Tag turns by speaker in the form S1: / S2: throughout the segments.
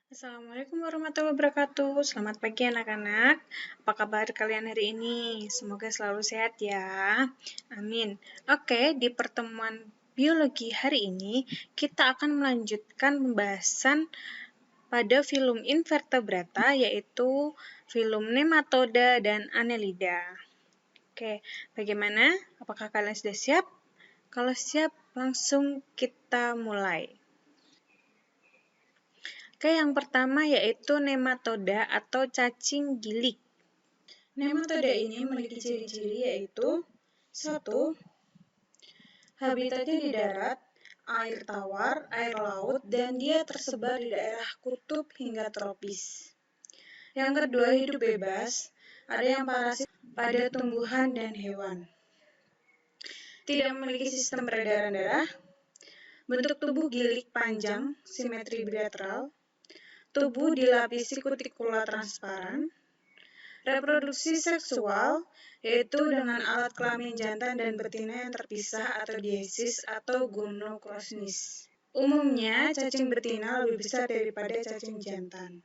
S1: Assalamualaikum warahmatullahi wabarakatuh. Selamat pagi anak-anak. Apa kabar kalian hari ini? Semoga selalu sehat ya. Amin. Oke, di pertemuan biologi hari ini kita akan melanjutkan pembahasan pada filum invertebrata yaitu filum Nematoda dan Annelida. Oke, bagaimana? Apakah kalian sudah siap? Kalau siap, langsung kita mulai. Oke, yang pertama yaitu nematoda atau cacing gilik. Nematoda ini memiliki ciri-ciri yaitu 1. Habitatnya di darat, air tawar, air laut, dan dia tersebar di daerah kutub hingga tropis. Yang kedua, hidup bebas, ada yang parasit pada tumbuhan dan hewan. Tidak memiliki sistem peredaran darah, bentuk tubuh gilik panjang, simetri bilateral, tubuh dilapisi kutikula transparan, reproduksi seksual, yaitu dengan alat kelamin jantan dan betina yang terpisah atau diesis atau gonocrosis. Umumnya, cacing betina lebih besar daripada cacing jantan.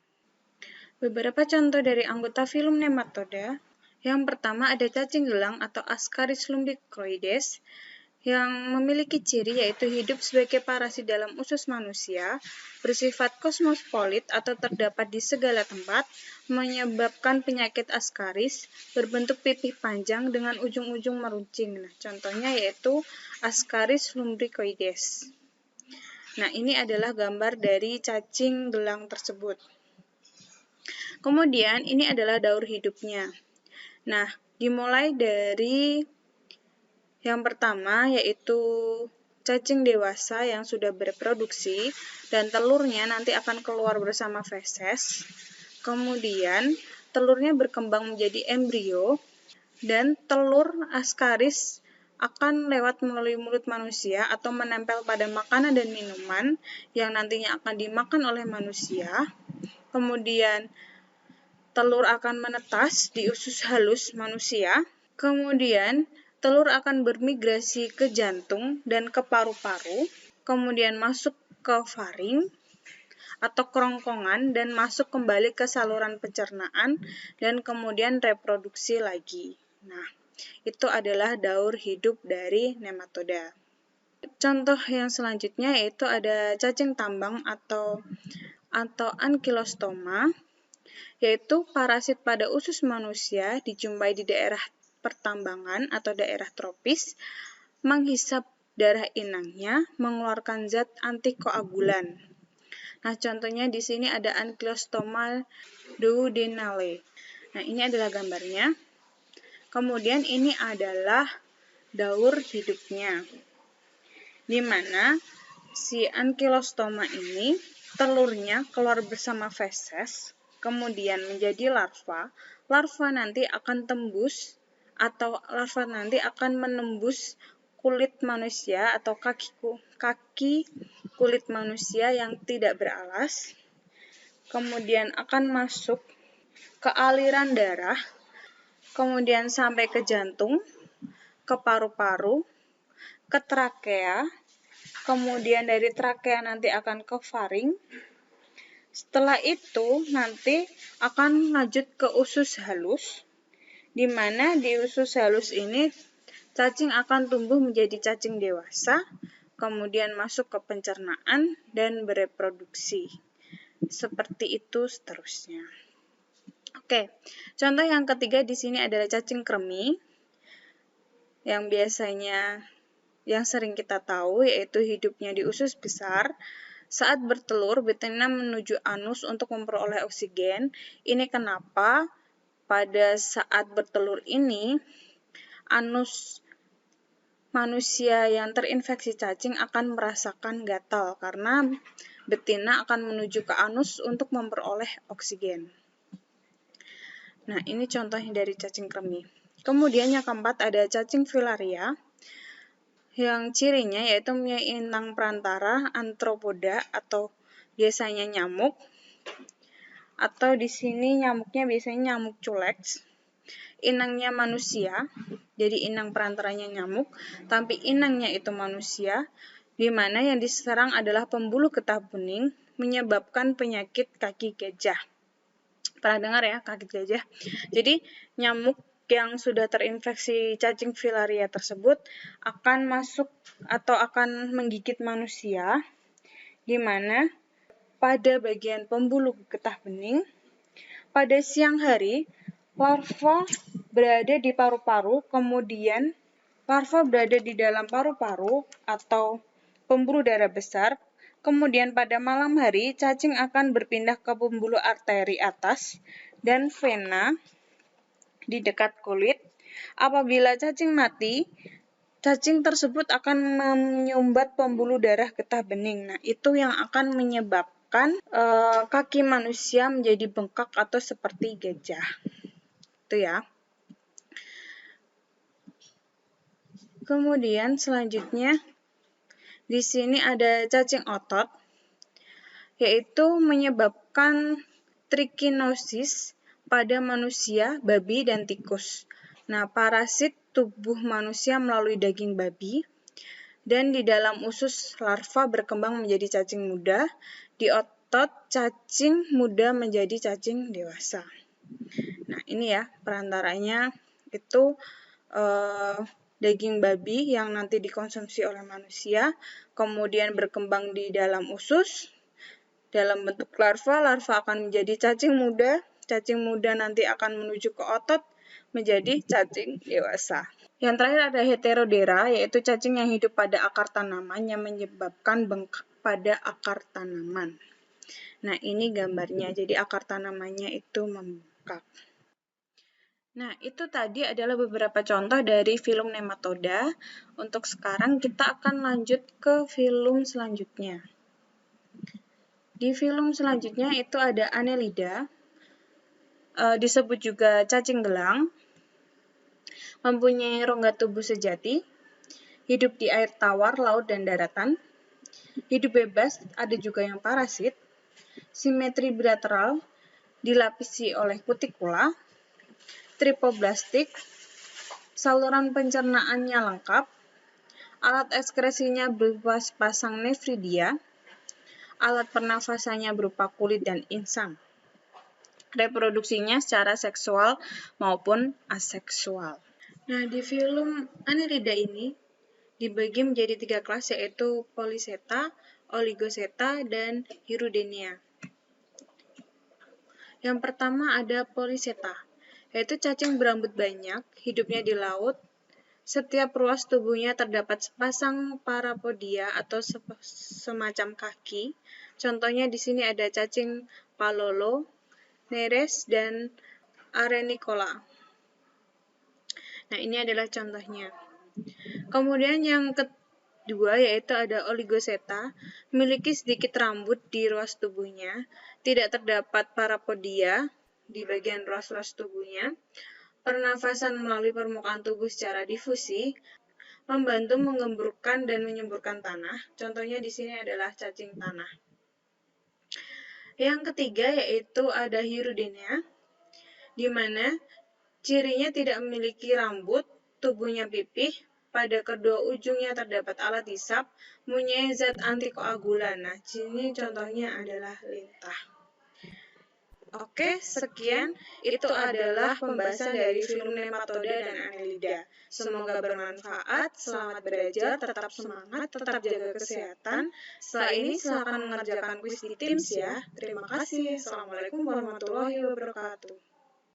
S1: Beberapa contoh dari anggota filum Nematoda. Yang pertama ada cacing gelang atau Ascaris lumbricoides, yang memiliki ciri yaitu hidup sebagai parasit dalam usus manusia, bersifat kosmopolit atau terdapat di segala tempat, menyebabkan penyakit Ascaris, berbentuk pipih panjang dengan ujung-ujung meruncing. Nah, contohnya yaitu Ascaris lumbricoides. Nah, ini adalah gambar dari cacing gelang tersebut. Kemudian, ini adalah daur hidupnya. Nah, dimulai dari yang pertama yaitu cacing dewasa yang sudah bereproduksi dan telurnya nanti akan keluar bersama feses. Kemudian telurnya berkembang menjadi embrio dan telur Ascaris akan lewat melalui mulut manusia atau menempel pada makanan dan minuman yang nantinya akan dimakan oleh manusia. Kemudian telur akan menetas di usus halus manusia. Kemudian telur akan bermigrasi ke jantung dan ke paru-paru, kemudian masuk ke faring atau kerongkongan dan masuk kembali ke saluran pencernaan dan kemudian reproduksi lagi. Nah, itu adalah daur hidup dari nematoda. Contoh yang selanjutnya yaitu ada cacing tambang atau Ankylostoma, yaitu parasit pada usus manusia dijumpai di daerah pertambangan atau daerah tropis, menghisap darah inangnya, mengeluarkan zat antikoagulan. Nah, contohnya di sini ada Ankylostoma duodenale. Nah, ini adalah gambarnya. Kemudian ini adalah daur hidupnya, di mana si Ankylostoma ini telurnya keluar bersama feses, kemudian menjadi larva. Larva nanti akan menembus kulit manusia atau kaki kulit manusia yang tidak beralas. Kemudian akan masuk ke aliran darah, kemudian sampai ke jantung, ke paru-paru, ke trakea, kemudian dari trakea nanti akan ke faring. Setelah itu nanti akan lanjut ke usus halus, di mana di usus halus ini cacing akan tumbuh menjadi cacing dewasa, kemudian masuk ke pencernaan dan bereproduksi. Seperti itu seterusnya. Oke, contoh yang ketiga di sini adalah cacing kremi, yang sering kita tahu yaitu hidupnya di usus besar. Saat bertelur, betina menuju anus untuk memperoleh oksigen. Ini kenapa pada saat bertelur ini anus manusia yang terinfeksi cacing akan merasakan gatal karena betina akan menuju ke anus untuk memperoleh oksigen. Nah, ini contohnya dari cacing kremi. Kemudian yang keempat ada cacing filaria, yang cirinya yaitu mempunyai inang perantara antropoda atau biasanya nyamuk, atau di sini nyamuknya biasanya nyamuk culex. Inangnya manusia, jadi inang perantaranya nyamuk, tapi inangnya itu manusia, di mana yang diserang adalah pembuluh getah bening menyebabkan penyakit kaki gajah. Pernah dengar ya kaki gajah? Jadi nyamuk yang sudah terinfeksi cacing filaria tersebut akan masuk atau akan menggigit manusia, di mana pada bagian pembuluh getah bening, pada siang hari larva berada di paru-paru, kemudian larva berada di dalam paru-paru atau pembuluh darah besar. Kemudian pada malam hari, cacing akan berpindah ke pembuluh arteri atas dan vena di dekat kulit. Apabila cacing mati, cacing tersebut akan menyumbat pembuluh darah getah bening. Nah, itu yang akan menyebabkan kaki manusia menjadi bengkak atau seperti gajah. Itu ya. Kemudian selanjutnya di sini ada cacing otot, yaitu menyebabkan trikinosis pada manusia, babi, dan tikus. Nah, parasit tubuh manusia melalui daging babi, dan di dalam usus larva berkembang menjadi cacing muda, di otot cacing muda menjadi cacing dewasa. Nah, ini ya perantaranya itu daging babi yang nanti dikonsumsi oleh manusia, kemudian berkembang di dalam usus, dalam bentuk larva akan menjadi cacing muda nanti akan menuju ke otot, menjadi cacing dewasa. Yang terakhir ada heterodera, yaitu cacing yang hidup pada akar tanaman yang menyebabkan bengkak pada akar tanaman. Nah, ini gambarnya, jadi akar tanamannya itu membengkak. Nah, itu tadi adalah beberapa contoh dari filum nematoda. Untuk sekarang kita akan lanjut ke filum selanjutnya. Di filum selanjutnya itu ada Annelida, disebut juga cacing gelang, mempunyai rongga tubuh sejati, hidup di air tawar, laut, dan daratan, hidup bebas, ada juga yang parasit, simetri bilateral, dilapisi oleh kutikula, tripoblastik, saluran pencernaannya lengkap, alat ekskresinya berupa sepasang nefridia, alat pernafasannya berupa kulit dan insang. Reproduksinya secara seksual maupun aseksual. Nah, di filum Annelida ini dibagi menjadi 3 kelas, yaitu Polychaeta, Oligochaeta, dan Hirudinea. Yang pertama ada Polychaeta, yaitu cacing berambut banyak, hidupnya di laut. Setiap ruas tubuhnya terdapat sepasang parapodia atau semacam kaki. Contohnya di sini ada cacing Palolo, Nereis, dan Arenicola. Nah, ini adalah contohnya. Kemudian yang kedua yaitu ada Oligochaeta, memiliki sedikit rambut di ruas tubuhnya, tidak terdapat parapodia di bagian ruas-ruas tubuhnya, pernafasan melalui permukaan tubuh secara difusi, membantu menggemburkan dan menyemburkan tanah. Contohnya di sini adalah cacing tanah. Yang ketiga yaitu ada Hirudinea, di mana cirinya tidak memiliki rambut, tubuhnya pipih, pada kedua ujungnya terdapat alat hisap, mempunyai zat antikoagulan. Nah, sini contohnya adalah lintah. Oke, sekian. Itu adalah pembahasan dari filum nematoda dan Annelida. Semoga bermanfaat, selamat belajar, tetap semangat, tetap jaga kesehatan. Setelah ini silakan mengerjakan kuis di Teams ya. Terima kasih. Assalamualaikum warahmatullahi wabarakatuh.